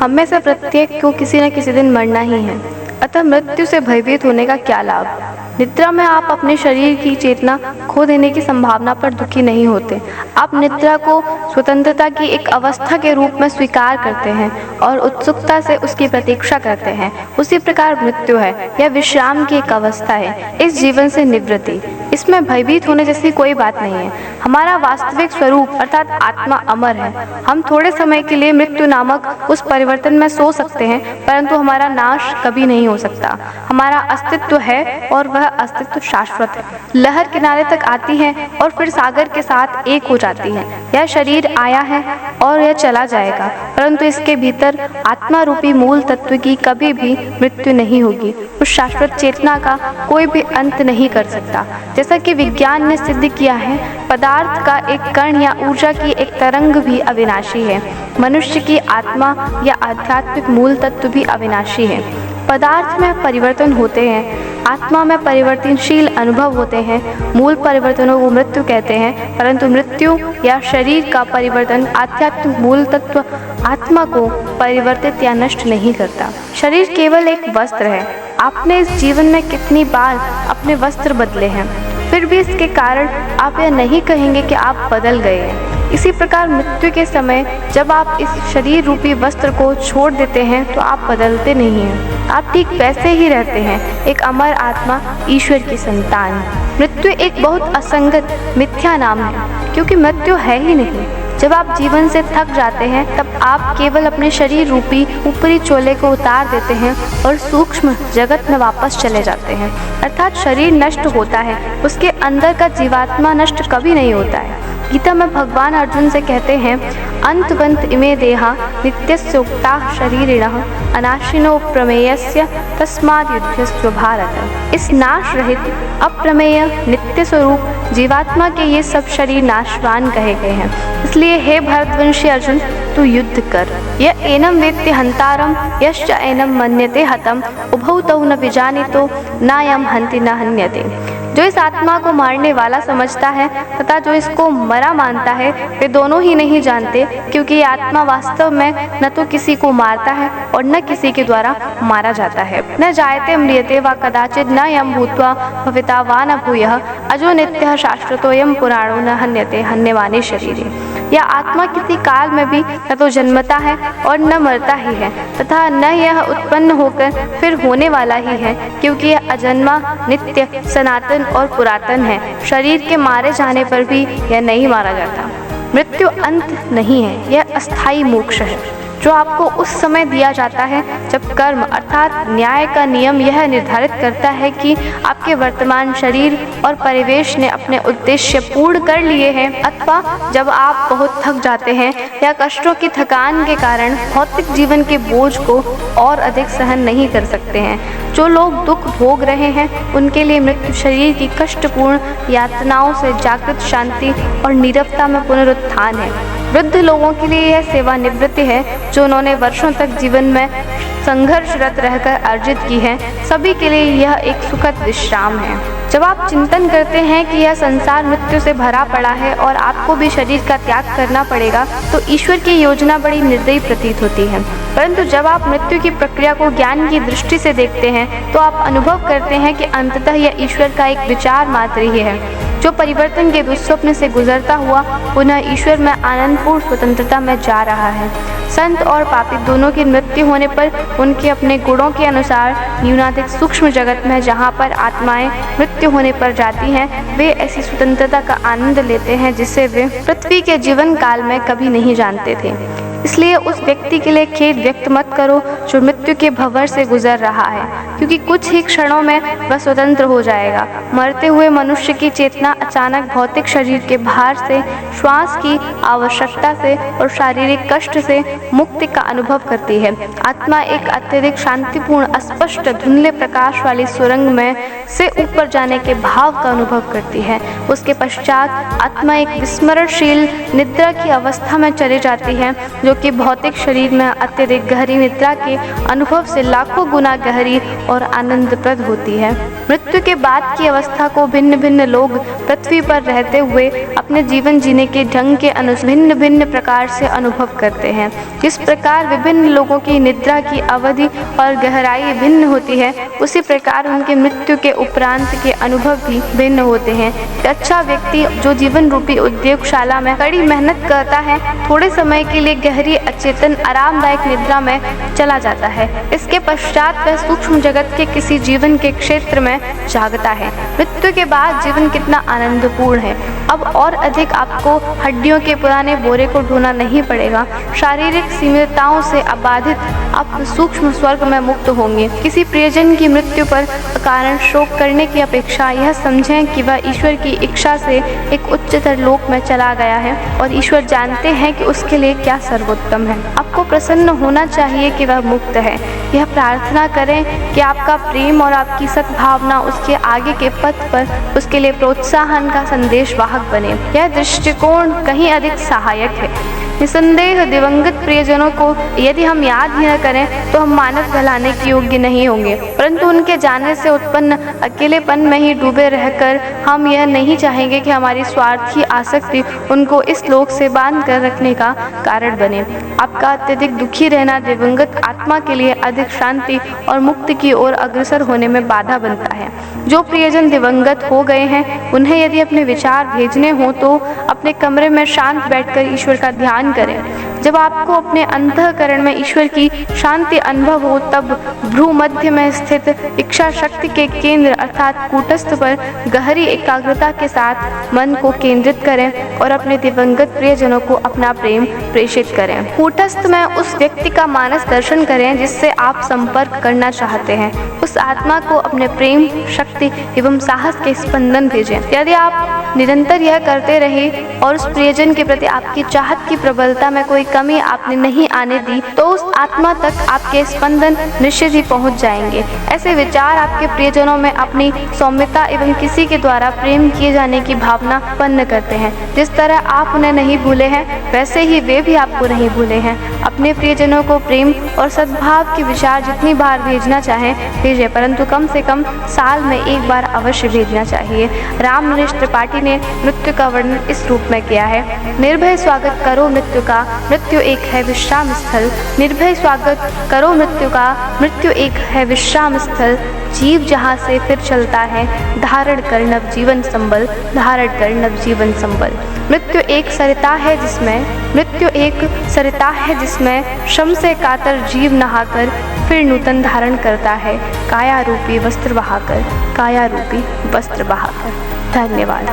हम में से प्रत्येक को किसी न किसी दिन मरना ही है, अतः मृत्यु से भयभीत होने का क्या लाभ। निद्रा में आप अपने शरीर की चेतना खो देने की संभावना पर दुखी नहीं होते। आप निद्रा को स्वतंत्रता की एक अवस्था के रूप में स्वीकार करते हैं और उत्सुकता से उसकी प्रतीक्षा करते हैं। उसी प्रकार मृत्यु है, यह विश्राम की एक अवस्था है, इस जीवन से निवृत्ति। इसमें भयभीत होने जैसी कोई बात नहीं है। हमारा वास्तविक स्वरूप अर्थात आत्मा अमर है। हम थोड़े समय के लिए मृत्यु नामक उस परिवर्तन में सो सकते हैं, परंतु हमारा नाश कभी नहीं हो सकता। हमारा अस्तित्व है और वह अस्तित्व शाश्वत है। लहर किनारे तक आती है और फिर सागर के साथ एक हो जाती है। यह शरीर आया है और यह चला जाएगा, परंतु इसके भीतर आत्मा रूपी मूल तत्व की कभी भी मृत्यु नहीं होगी। उस शाश्वत चेतना का कोई भी अंत नहीं कर सकता। जैसा कि विज्ञान ने सिद्ध किया है, पदार्थ का एक कण या ऊर्जा की एक तरंग भी अविनाशी है। मनुष्य की आत्मा या आध्यात्मिक मूल तत्व भी अविनाशी है। पदार्थ में परिवर्तन होते हैं, आत्मा में परिवर्तनशील अनुभव होते हैं। मूल परिवर्तनों को मृत्यु कहते हैं, परंतु मृत्यु या शरीर का परिवर्तन आध्यात्मिक मूल तत्व आत्मा को परिवर्तित या नष्ट नहीं करता। शरीर केवल एक वस्त्र है। आपने इस जीवन में कितनी बार अपने वस्त्र बदले हैं, फिर भी इसके कारण आप यह नहीं कहेंगे कि आप बदल गए हैं। इसी प्रकार मृत्यु के समय जब आप इस शरीर रूपी वस्त्र को छोड़ देते हैं तो आप बदलते नहीं हैं, आप ठीक वैसे ही रहते हैं, एक अमर आत्मा, ईश्वर की संतान। मृत्यु एक बहुत असंगत मिथ्या नाम है, क्योंकि मृत्यु है ही नहीं। जब आप जीवन से थक जाते हैं तब आप केवल अपने शरीर रूपी ऊपरी चोले को उतार देते हैं और सूक्ष्म जगत में वापस चले जाते हैं। अर्थात शरीर नष्ट होता है, उसके अंदर का जीवात्मा नष्ट कभी नहीं होता है। गीता में भगवान अर्जुन से कहते हैं, अंतवंत इमे देहा नित्यस्योक्ता शरीरिणः अनाशिनो प्रमेयस्य तस्माद् युध्यस्व भारत। इस नाश रहित अप्रमेय नित्य स्वरूप जीवात्मा के ये सब शरीर नाशवान कहे गए हैं। इसलिए हे भरतवंशी अर्जुन, तू युद्ध कर। यह एनम वेत्ति हंतारम यश्च एनम मन्यते हतम उभौ तौ न विजानीतो नायम हंति न हन्यते। जो इस आत्मा को मारने वाला समझता है तथा जो इसको मरा मानता है, वे दोनों ही नहीं जानते, क्योंकि ये आत्मा वास्तव में न तो किसी को मारता है और न किसी के द्वारा मारा जाता है। न जायते म्रियते वा कदाचित न यम भूत्वा भविता वा न भूयः अजो नित्यः शाश्वतोऽयं पुराणो न हन्यते हन्यमाने शरीरे। यह आत्मा किसी काल में भी न तो जन्मता है और न मरता ही है, तथा न यह उत्पन्न होकर फिर होने वाला ही है, क्योंकि यह अजन्मा, नित्य, सनातन और पुरातन है। शरीर के मारे जाने पर भी यह नहीं मारा जाता। मृत्यु अंत नहीं है, यह अस्थायी मोक्ष है, जो आपको उस समय दिया जाता है जब कर्म अर्थात न्याय का नियम यह निर्धारित करता है कि आपके वर्तमान शरीर और परिवेश ने अपने उद्देश्य पूर्ण कर लिए हैं, अथवा जब आप बहुत थक जाते हैं या कष्टों की थकान के कारण भौतिक जीवन के बोझ को और अधिक सहन नहीं कर सकते हैं। जो लोग दुख भोग रहे हैं उनके लिए मृत्यु शरीर की कष्टपूर्ण यातनाओं से जागृत शांति और नीरवता में पुनरुत्थान है। वृद्ध लोगों के लिए यह सेवानिवृत्ति है, जो उन्होंने वर्षों तक जीवन में संघर्षरत रहकर अर्जित की है। सभी के लिए यह एक सुखद विश्राम है। जब आप चिंतन करते हैं कि यह संसार मृत्यु से भरा पड़ा है और आपको भी शरीर का त्याग करना पड़ेगा, तो ईश्वर की योजना बड़ी निर्दयी प्रतीत होती है। परंतु जब आप मृत्यु की प्रक्रिया को ज्ञान की दृष्टि से देखते हैं तो आप अनुभव करते हैं कि अंततः यह ईश्वर का एक विचार मात्र ही है, जो परिवर्तन के दुस्वप्न से गुजरता हुआ पुनः ईश्वर में आनंदपूर्ण स्वतंत्रता में जा रहा है। संत और पापी दोनों की मृत्यु होने पर उनके अपने गुणों के अनुसार न्यूनाधिक सूक्ष्म जगत में जहाँ पर आत्माएं मृत्यु होने पर जाती हैं, वे ऐसी स्वतंत्रता का आनंद लेते हैं जिसे वे पृथ्वी के जीवन काल में कभी नहीं जानते थे। इसलिए उस व्यक्ति के लिए खेद व्यक्त मत करो जो मृत्यु के भंवर से गुजर रहा है, क्योंकि कुछ ही क्षणों में वह स्वतंत्र हो जाएगा। मरते हुए मनुष्य की चेतना अचानक भौतिक शरीर के भार से, श्वास की आवश्यकता से और शारीरिक कष्ट से मुक्ति का अनुभव करती है। आत्मा एक अत्यधिक शांतिपूर्ण, अस्पष्ट, धुंधले प्रकाश वाली सुरंग में से ऊपर जाने के भाव का अनुभव करती है। उसके पश्चात आत्मा एक विस्मरणशील निद्रा की अवस्था में चली जाती है, जो जो कि भौतिक शरीर में अत्यधिक गहरी निद्रा के अनुभव से लाखों गुना गहरी और आनंदप्रद होती है। मृत्यु के बाद की अवस्था को भिन्न भिन्न लोग पृथ्वी पर रहते हुए अपने जीवन जीने के ढंग के भिन्न भिन्न प्रकार से अनुभव करते हैं। जिस प्रकार विभिन्न लोगों की निद्रा की अवधि और गहराई भिन्न होती है, उसी प्रकार उनके मृत्यु के उपरांत के अनुभव भी भिन्न होते हैं। अच्छा व्यक्ति जो जीवन रूपी उद्योगशाला में कड़ी मेहनत करता है, थोड़े समय के लिए गहरी अचेतन आरामदायक निद्रा में चला जाता है। इसके पश्चात वह सूक्ष्म जगत के किसी जीवन के क्षेत्र में जागता है। मृत्यु के बाद जीवन कितना आनंदपूर्ण है। अब और अधिक आपको हड्डियों के पुराने बोरे को ढूंढना नहीं पड़ेगा। शारीरिक सीमितताओं से अबाधित आप सूक्ष्म स्वर्ग में मुक्त होंगे। किसी प्रियजन की मृत्यु पर कारण शोक करने की अपेक्षा यह समझें कि वह ईश्वर की इच्छा से एक उच्चतर लोक में चला गया है और ईश्वर जानते हैं कि उसके लिए क्या सर्वोत्तम है। आपको प्रसन्न होना चाहिए कि वह मुक्त है। यह प्रार्थना करें कि आपका प्रेम और आपकी सद्भावना उसके आगे के पथ पर उसके लिए प्रोत्साहन का संदेश वाहक बने। यह दृष्टिकोण कहीं अधिक सहायक है। निसंदेह दिवंगत प्रियजनों को यदि हम याद ही न करें तो हम मानव कहलाने के योग्य नहीं होंगे, परंतु उनके जाने से उत्पन्न अकेलेपन में ही डूबे रहकर हम यह नहीं चाहेंगे कि हमारी स्वार्थी आसक्ति उनको इस लोक से बांध कर रखने का कारण बने। आपका अत्यधिक दुखी रहना दिवंगत आत्मा के लिए अधिक शांति और मुक्ति की ओर अग्रसर होने में बाधा बनता है। जो प्रियजन दिवंगत हो गए हैं, उन्हें यदि अपने विचार भेजने हो तो अपने कमरे में शांत बैठकर ईश्वर का ध्यान करें। जब आपको अपने अंतःकरण में ईश्वर की शांति अनुभव हो, तब भ्रूमध्य में स्थित इच्छा शक्ति के केंद्र अर्थात कूटस्थ पर गहरी एकाग्रता के साथ मन को केंद्रित करें और अपने दिवंगत प्रियजनों को अपना प्रेम प्रेषित करें। कूटस्थ में उस व्यक्ति का मानस दर्शन करें जिससे आप संपर्क करना चाहते हैं। उस आत्मा को अपने प्रेम, शक्ति एवं साहस के स्पंदन भेजें। यदि आप निरंतर यह करते रहे और उस प्रियजन के प्रति आपकी चाहत की प्रबलता में कोई कमी आपने नहीं आने दी, तो उस आत्मा तक आपके स्पंदन निश्चित ही पहुंच जाएंगे। ऐसे विचार आपके प्रियजनों में अपनी सौम्यता एवं किसी के द्वारा प्रेम किए जाने की भावना उत्पन्न करते हैं। जिस तरह आप उन्हें नहीं भूले हैं, वैसे ही वे भी आपको नहीं भूले हैं। अपने प्रियजनों को प्रेम और सद्भाव के विचार जितनी बार भेजना चाहें भेजें, परंतु कम से कम साल में एक बार अवश्य भेजना चाहिए। राम नरेश त्रिपाठी ने मृत्यु का वर्णन इस रूप में किया है। निर्भय स्वागत करो मृत्यु का, मृत्यु एक है विश्राम स्थल। निर्भय स्वागत करो मृत्यु का, मृत्यु एक है विश्राम स्थल। जीव जहाँ से फिर चलता है, धारण कर नव जीवन संबल, धारण कर नव जीवन संबल। मृत्यु एक सरिता है जिसमें श्रम से कातर जीव नहाकर फिर नूतन धारण करता है, काया रूपी वस्त्र बहाकर, काया रूपी वस्त्र बहाकर। धन्यवाद।